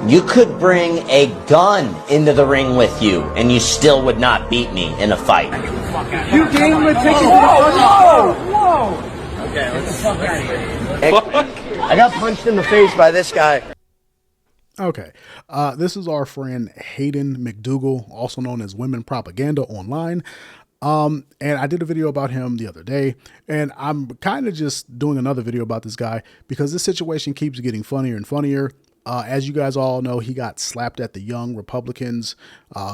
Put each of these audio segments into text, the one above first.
You could bring a gun into the ring with you, and you still would not beat me in a fight. You gave him a ticket. Whoa! Okay, let's get the fuck out of here. I got punched in the face by this guy. Okay, this is our friend Hayden McDougal, also known as Women Propaganda Online. And I did a video about him the other day, and I'm kind of just doing another video about this guy because this situation keeps getting funnier and funnier. As you guys all know, he got slapped at the Young Republicans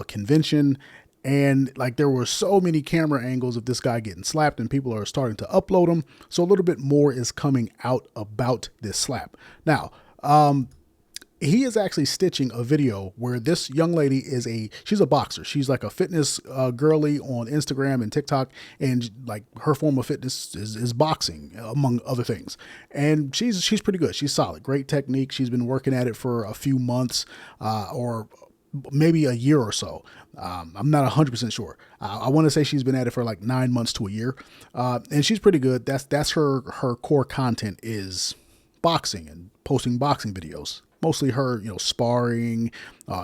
convention, and like there were so many camera angles of this guy getting slapped, and people are starting to upload them. So a little bit more is coming out about this slap. Now, he is actually stitching a video where this young lady she's a boxer. She's like a fitness girly on Instagram and TikTok. And like her form of fitness is boxing, among other things. And she's pretty good. She's solid. Great technique. She's been working at it for a few months or maybe a year or so. I'm not 100% sure. I want to say she's been at it for like 9 months to a year. And she's pretty good. That's her core content is boxing and posting boxing videos. Mostly her, sparring,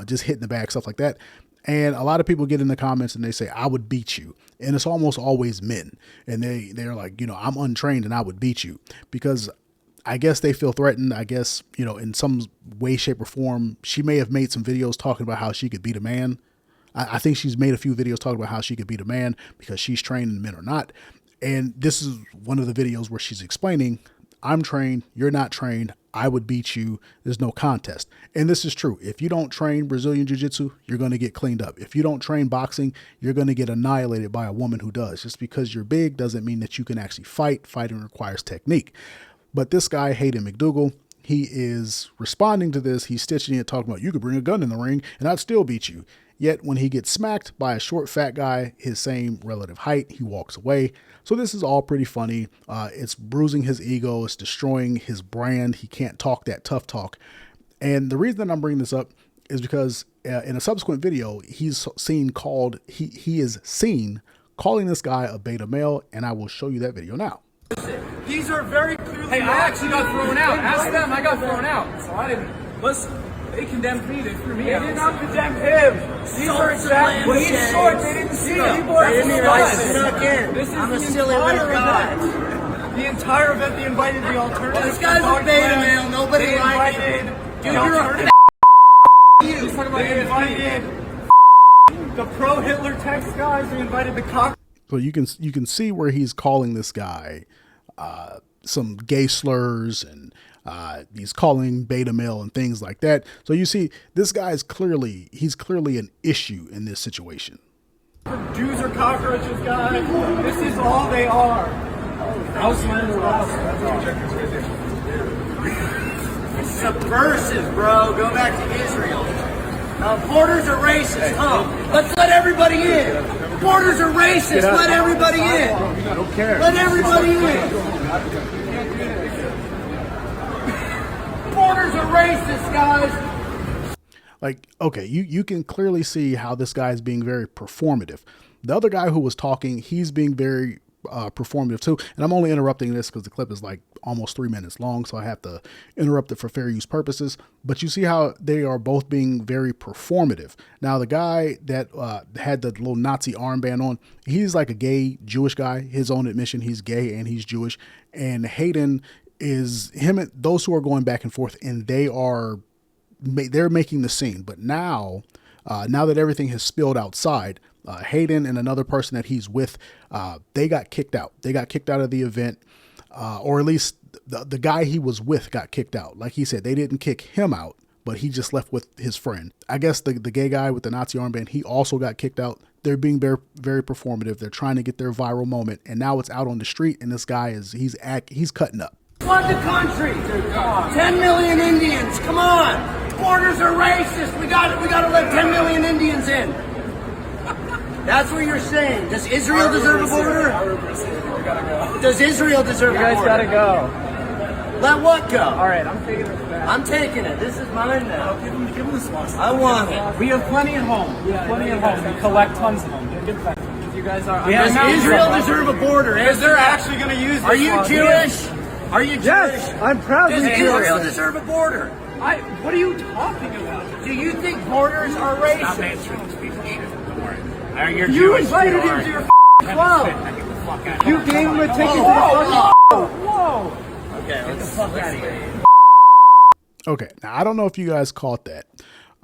just hitting the bag, stuff like that. And a lot of people get in the comments and they say, I would beat you. And it's almost always men. And they're like, I'm untrained and I would beat you. Because I guess they feel threatened. I guess, in some way, shape, or form, she may have made some videos talking about how she could beat a man. I think she's made a few videos talking about how she could beat a man because she's trained and men are not. And this is one of the videos where she's explaining, I'm trained, you're not trained, I would beat you, there's no contest. And this is true. If you don't train Brazilian Jiu-Jitsu, you're going to get cleaned up. If you don't train boxing, you're going to get annihilated by a woman who does. Just because you're big doesn't mean that you can actually fight. Fighting requires technique. But this guy, Hayden McDougal, he is responding to this. He's stitching it, talking about, you could bring a gun in the ring and I'd still beat you. Yet when he gets smacked by a short, fat guy, his same relative height, he walks away. So this is all pretty funny. It's bruising his ego. It's destroying his brand. He can't talk that tough talk. And the reason that I'm bringing this up is because in a subsequent video, he is seen calling this guy a beta male. And I will show you that video now. These are very clearly. Hey, I actually got thrown out. Ask them. I got thrown out. So I didn't. Listen. They condemned me. They threw me out. They did not condemn him. These are exactly. Well, he's short. They didn't see him. People are snuck in. This is I'm a silly little guy. The entire event, they invited the alternative. This guy's a beta male. Nobody liked it. Dude, you're a you. They invited the pro-Hitler text guys. They invited the cock. So you can see where he's calling this guy some gay slurs and he's calling beta male and things like that. So you see, this guy is clearly an issue in this situation. Jews are cockroaches, guys. This is all they are. Subversive, bro. Go back to Israel. Borders are racist. Let's let everybody in. Borders are racist. Let everybody in. I don't care. Let everybody in. Borders are racist, guys. Like, okay, you can clearly see how this guy is being very performative. The other guy who was talking, he's being very performative too. And I'm only interrupting this because the clip is like almost 3 minutes long, so I have to interrupt it for fair use purposes. But you see how they are both being very performative. Now, the guy that had the little Nazi armband on, he's like a gay Jewish guy. His own admission, he's gay and he's Jewish. And Hayden is him and those who are going back and forth, and they're making the scene. But now that everything has spilled outside, Hayden and another person that he's with, they got kicked out. They got kicked out of the event, or at least the guy he was with got kicked out. Like he said, they didn't kick him out, but he just left with his friend. I guess the gay guy with the Nazi armband, he also got kicked out. They're being very, very performative. They're trying to get their viral moment, and now it's out on the street, and this guy he's cutting up. Flood the country. 10 million Indians. Come on. Borders are racist. We got to let 10 million Indians in. That's what you're saying. Does Israel deserve a border? Does Israel deserve a border? You guys gotta go. Let what go? All right, I'm taking this back. I'm taking it. This is mine now. Give him this one. I want it. We have plenty at home. We collect tons of them. Give back. You guys are. Does Israel deserve a border? Because they're actually going to use this. Are you Jewish? Are you Jewish? Yes, I'm proudly Does Jewish. Israel deserve a border? What are you talking about? Do you think borders are racist? Stop answering this piece of shit. Don't worry. You're You Jewish, invited you him are. to your Kevin club. Smith, now get the fuck out of You here. gave him a ticket to the Whoa, fucking. whoa. Okay, let's get the fuck out of here. Okay, now I don't know if you guys caught that,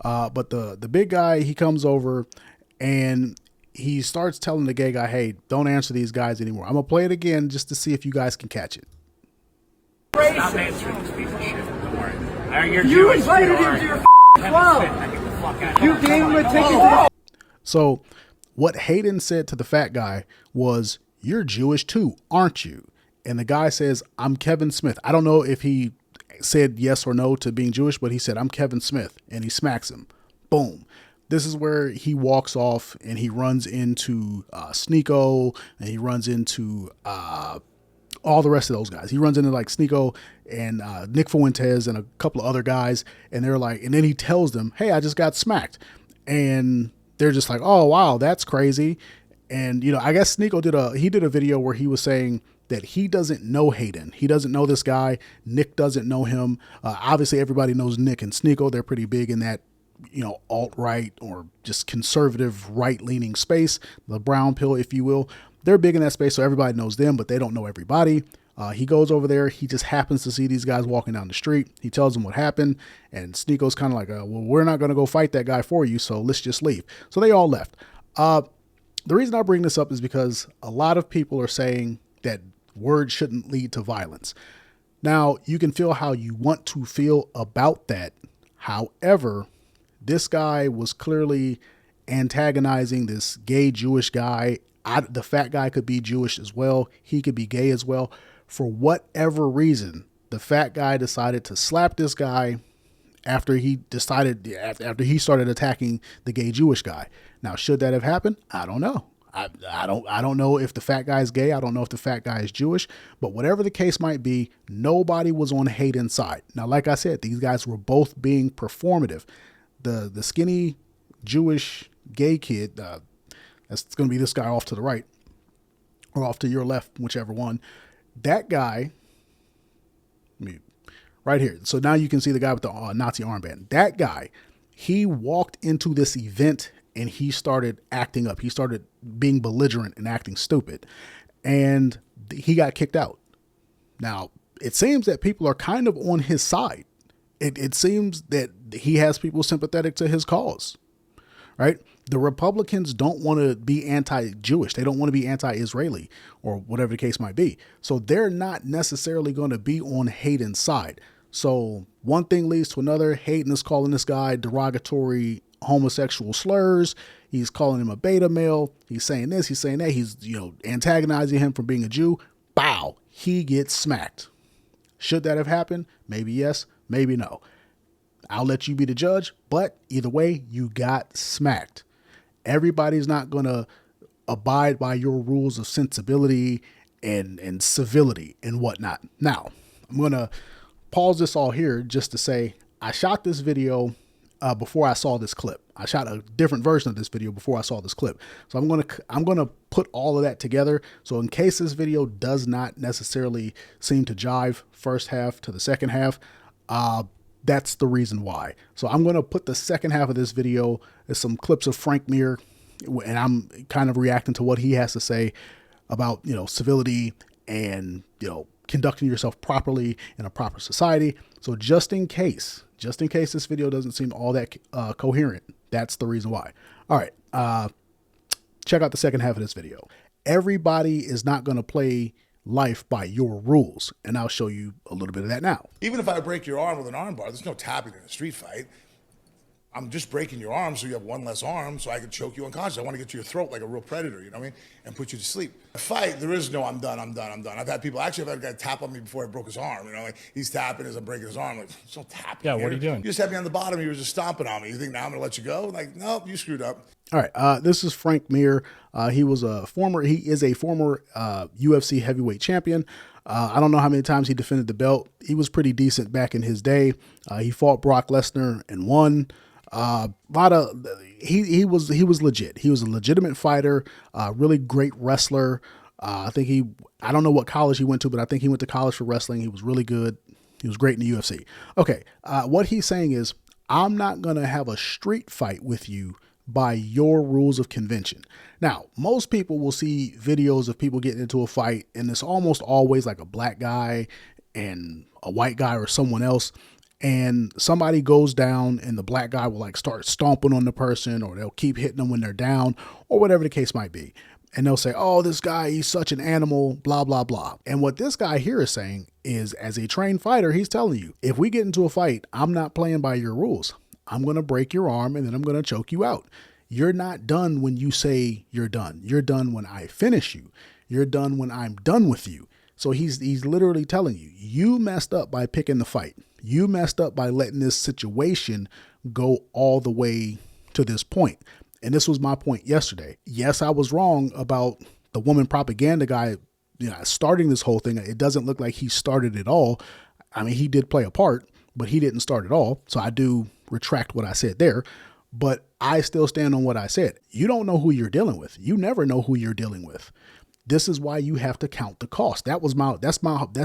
but the big guy, he comes over and he starts telling the gay guy, hey, don't answer these guys anymore. I'm going to play it again just to see if you guys can catch it. Stop answering this piece of shit. Don't worry. You're You Jewish, invited you him are. to your Kevin club. Smith, now get the fuck out of here. You gave him a ticket to the. So what Hayden said to the fat guy was, you're Jewish too, aren't you? And the guy says, I'm Kevin Smith. I don't know if he said yes or no to being Jewish, but he said, I'm Kevin Smith. And he smacks him. Boom. This is where he walks off and he runs into Sneeko, and he runs into all the rest of those guys. He runs into like Sneeko and Nick Fuentes and a couple of other guys. And they're like, and then he tells them, hey, I just got smacked. And they're just like, oh, wow, that's crazy. And, you know, I guess Sneeko did a video where he was saying that he doesn't know Hayden. He doesn't know this guy. Nick doesn't know him. Obviously, everybody knows Nick and Sneeko. They're pretty big in that, you know, alt-right or just conservative right-leaning space, the brown pill, if you will. They're big in that space, so everybody knows them, but they don't know everybody. He goes over there. He just happens to see these guys walking down the street. He tells them what happened, and Sneeko's kind of like, well, we're not going to go fight that guy for you, so let's just leave. So they all left. The reason I bring this up is because a lot of people are saying that words shouldn't lead to violence. Now, you can feel how you want to feel about that. However, this guy was clearly antagonizing this gay Jewish guy. The fat guy could be Jewish as well. He could be gay as well. For whatever reason, the fat guy decided to slap this guy after he started attacking the gay Jewish guy. Now, should that have happened? I don't know. I don't know if the fat guy is gay. I don't know if the fat guy is Jewish, but whatever the case might be, nobody was on Hayden's side. Now, like I said, these guys were both being performative. The skinny Jewish gay kid, that's going to be this guy off to the right or off to your left, whichever one. That guy, right here. So now you can see the guy with the Nazi armband. That guy, he walked into this event and he started acting up. He started being belligerent and acting stupid, and he got kicked out. Now, it seems that people are kind of on his side. It seems that he has people sympathetic to his cause, right? The Republicans don't want to be anti-Jewish. They don't want to be anti-Israeli or whatever the case might be. So they're not necessarily going to be on Hayden's side. So one thing leads to another. Hayden is calling this guy derogatory homosexual slurs. He's calling him a beta male. He's saying this, he's saying that. He's, antagonizing him for being a Jew. Bow. He gets smacked. Should that have happened? Maybe yes, maybe no. I'll let you be the judge, but either way, you got smacked. Everybody's not going to abide by your rules of sensibility and civility and whatnot. Now, I'm going to pause this all here just to say I shot this video before I saw this clip. I shot a different version of this video before I saw this clip. So I'm going to put all of that together. So in case this video does not necessarily seem to jive first half to the second half, that's the reason why. So I'm going to put the second half of this video as some clips of Frank Mir, and I'm kind of reacting to what he has to say about, civility and, conducting yourself properly in a proper society. So just in case this video doesn't seem all that coherent, that's the reason why. All right. Check out the second half of this video. Everybody is not going to play life by your rules, and I'll show you a little bit of that now. Even if I break your arm with an arm bar, there's no tapping in a street fight. I'm just breaking your arm so you have one less arm so I can choke you unconscious. I want to get to your throat like a real predator, you know what I mean? And put you to sleep. A fight, there is no I'm done. I've had people, actually I've had a guy tap on me before I broke his arm, like he's tapping as I'm breaking his arm. Like, there's no tapping. Yeah, here. what are you doing? You just had me on the bottom, you were just stomping on me. You think now I'm gonna let you go? Like, nope, you screwed up. All right, this is Frank Mir. He is a former UFC heavyweight champion. I don't know how many times he defended the belt. He was pretty decent back in his day. He fought Brock Lesnar and won. He was legit. He was a legitimate fighter, really great wrestler. I don't know what college he went to, but I think he went to college for wrestling. He was really good. He was great in the UFC. Okay, what he's saying is, I'm not going to have a street fight with you by your rules of convention. Now, most people will see videos of people getting into a fight, and it's almost always like a black guy and a white guy or someone else, and somebody goes down and the black guy will like start stomping on the person, or they'll keep hitting them when they're down, or whatever the case might be. And they'll say, oh, this guy, he's such an animal, blah, blah, blah. And what this guy here is saying is, as a trained fighter, he's telling you, if we get into a fight, I'm not playing by your rules. I'm going to break your arm and then I'm going to choke you out. You're not done when you say you're done. You're done when I finish you. You're done when I'm done with you. So he's literally telling you, you messed up by picking the fight. You messed up by letting this situation go all the way to this point. And this was my point yesterday. Yes, I was wrong about the woman propaganda guy, starting this whole thing. It doesn't look like he started it all. I mean, he did play a part, but he didn't start it all. So I do retract what I said there, but I still stand on what I said. You don't know who you're dealing with. You never know who you're dealing with. This is why you have to count the cost. That's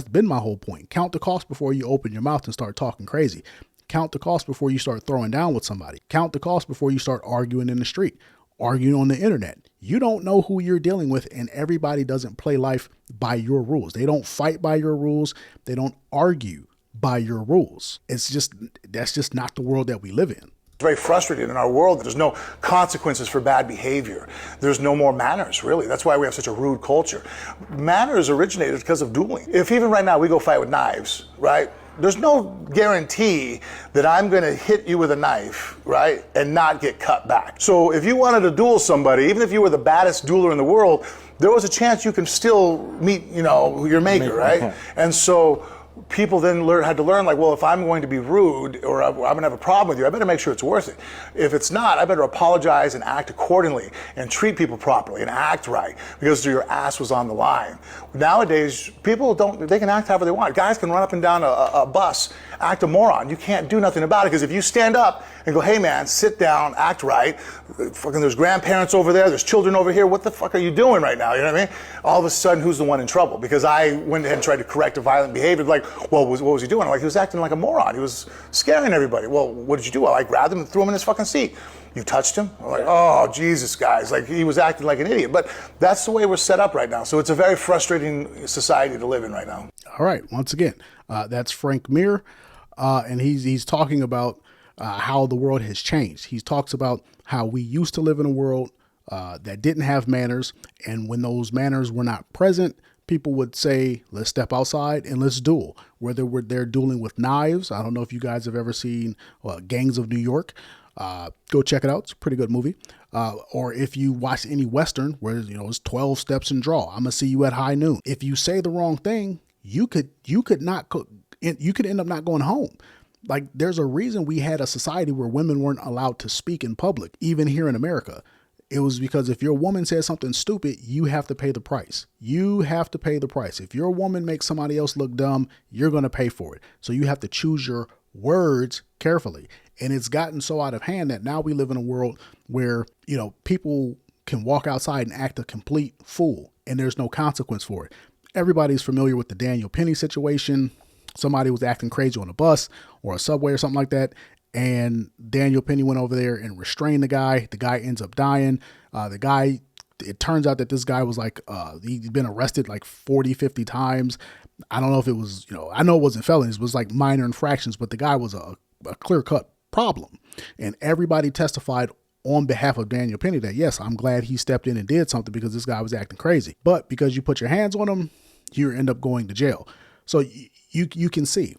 been my whole point. Count the cost before you open your mouth and start talking crazy. Count the cost before you start throwing down with somebody. Count the cost before you start arguing in the street, arguing on the internet. You don't know who you're dealing with, and everybody doesn't play life by your rules. They don't fight by your rules. They don't argue by your rules. That's just not the world that we live in. Very frustrated in our world. There's no consequences for bad behavior. There's no more manners, really. That's why we have such a rude culture. Manners originated because of dueling. If even right now we go fight with knives, right? There's no guarantee that I'm going to hit you with a knife, right, and not get cut back. So if you wanted to duel somebody, even if you were the baddest dueler in the world, there was a chance you can still meet, your maker, right? And so people then had to learn, like, well, if I'm going to be rude or I'm going to have a problem with you, I better make sure it's worth it. If it's not, I better apologize and act accordingly and treat people properly and act right because your ass was on the line. Nowadays, people they can act however they want. Guys can run up and down a bus, act a moron. You can't do nothing about it because if you stand up and go, hey man, sit down, act right, fucking there's grandparents over there, there's children over here, what the fuck are you doing right now? You know what I mean? All of a sudden, who's the one in trouble? Because I went ahead and tried to correct a violent behavior, like, well, what was he doing? I'm like, he was acting like a moron. He was scaring everybody. Well, what did you do? Well, I grabbed him and threw him in his fucking seat. You touched him? I'm like, oh, Jesus, guys. Like, he was acting like an idiot. But that's the way we're set up right now. So it's a very frustrating society to live in right now. All right. Once again, that's Frank Mir. And he's talking about how the world has changed. He talks about how we used to live in a world that didn't have manners. And when those manners were not present, people would say, let's step outside and let's duel. Whether they're dueling with knives. I don't know if you guys have ever seen Gangs of New York. Go check it out. It's a pretty good movie. Or if you watch any Western where, it's 12 steps and draw. I'm going to see you at high noon. If you say the wrong thing, you could end up not going home. Like, there's a reason we had a society where women weren't allowed to speak in public, even here in America. It was because if your woman says something stupid, you have to pay the price. You have to pay the price. If your woman makes somebody else look dumb, you're going to pay for it. So you have to choose your words carefully. And it's gotten so out of hand that now we live in a world where, people can walk outside and act a complete fool and there's no consequence for it. Everybody's familiar with the Daniel Penny situation. Somebody was acting crazy on a bus or a subway or something like that. And Daniel Penny went over there and restrained the guy. The guy ends up dying. It turns out that this guy was like, he'd been arrested like 40, 50 times. I don't know if it was, I know it wasn't felonies. It was like minor infractions, but the guy was a clear-cut problem. And everybody testified on behalf of Daniel Penny that, yes, I'm glad he stepped in and did something because this guy was acting crazy. But because you put your hands on him, you end up going to jail. So you can see.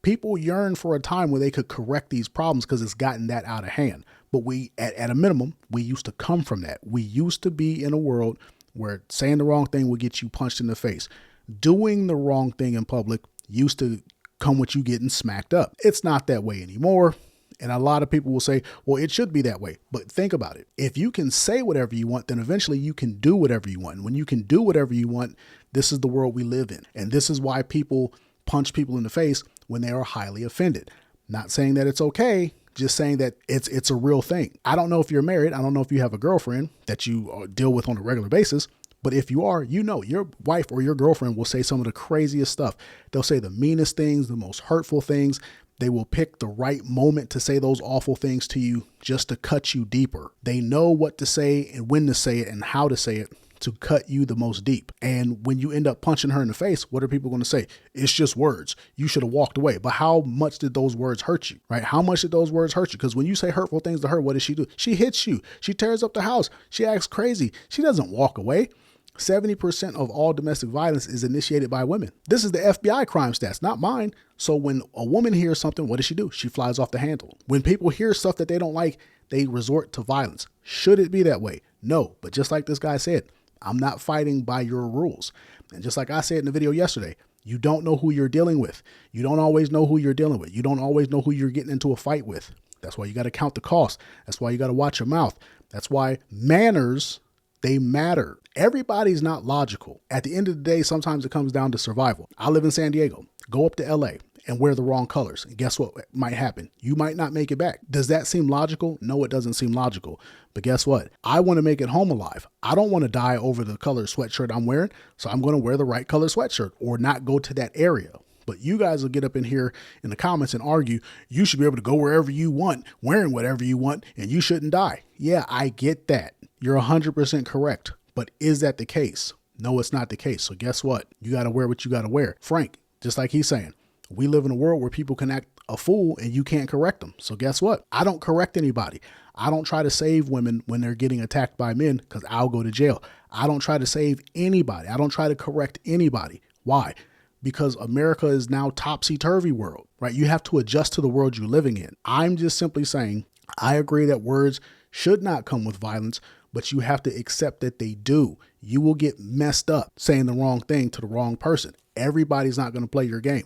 People yearn for a time where they could correct these problems because it's gotten that out of hand. But we, at a minimum, we used to come from that. We used to be in a world where saying the wrong thing would get you punched in the face. Doing the wrong thing in public used to come with you getting smacked up. It's not that way anymore. And a lot of people will say, well, it should be that way. But think about it. If you can say whatever you want, then eventually you can do whatever you want. And when you can do whatever you want, this is the world we live in. And this is why people punch people in the face when they are highly offended. Not saying that it's okay, just saying that it's a real thing. I don't know if you're married. I don't know if you have a girlfriend that you deal with on a regular basis, But if you are, you know, your wife or your girlfriend will say some of the craziest stuff. They'll say the meanest things, the most hurtful things. They will pick the right moment to say those awful things to you just to cut you deeper. They know what to say and when to say it and how to say it to cut you the most deep. And when you end up punching her in the face, what are people going to say? It's just words. You should have walked away. But how much did those words hurt you, right? How much did those words hurt you? Because when you say hurtful things to her, what does she do? She hits you. She tears up the house. She acts crazy. She doesn't walk away. 70% of all domestic violence is initiated by women. This is the FBI crime stats, not mine. So when a woman hears something, what does she do? She flies off the handle. When people hear stuff that they don't like, they resort to violence. Should it be that way? No. But just like this guy said, I'm not fighting by your rules. And just like I said in the video yesterday, you don't know who you're dealing with. You don't always know who you're dealing with. You don't always know who you're getting into a fight with. That's why you got to count the cost. That's why you got to watch your mouth. That's why manners, they matter. Everybody's not logical. At the end of the day, sometimes it comes down to survival. I live in San Diego. Go up to LA and wear the wrong colors. And guess what might happen? You might not make it back. Does that seem logical? No, it doesn't seem logical. But guess what? I want to make it home alive. I don't want to die over the color sweatshirt I'm wearing. So I'm going to wear the right color sweatshirt or not go to that area. But you guys will get up in here in the comments and argue, you should be able to go wherever you want, wearing whatever you want, and you shouldn't die. Yeah, I get that. You're 100% correct. But is that the case? No, it's not the case. So guess what? You got to wear what you got to wear. Frank, just like he's saying, we live in a world where people can act a fool and you can't correct them. So guess what? I don't correct anybody. I don't try to save women when they're getting attacked by men because I'll go to jail. I don't try to save anybody. I don't try to correct anybody. Why? Because America is now topsy-turvy world, right? You have to adjust to the world you're living in. I'm just simply saying, I agree that words should not come with violence, but you have to accept that they do. You will get messed up saying the wrong thing to the wrong person. Everybody's not going to play your game.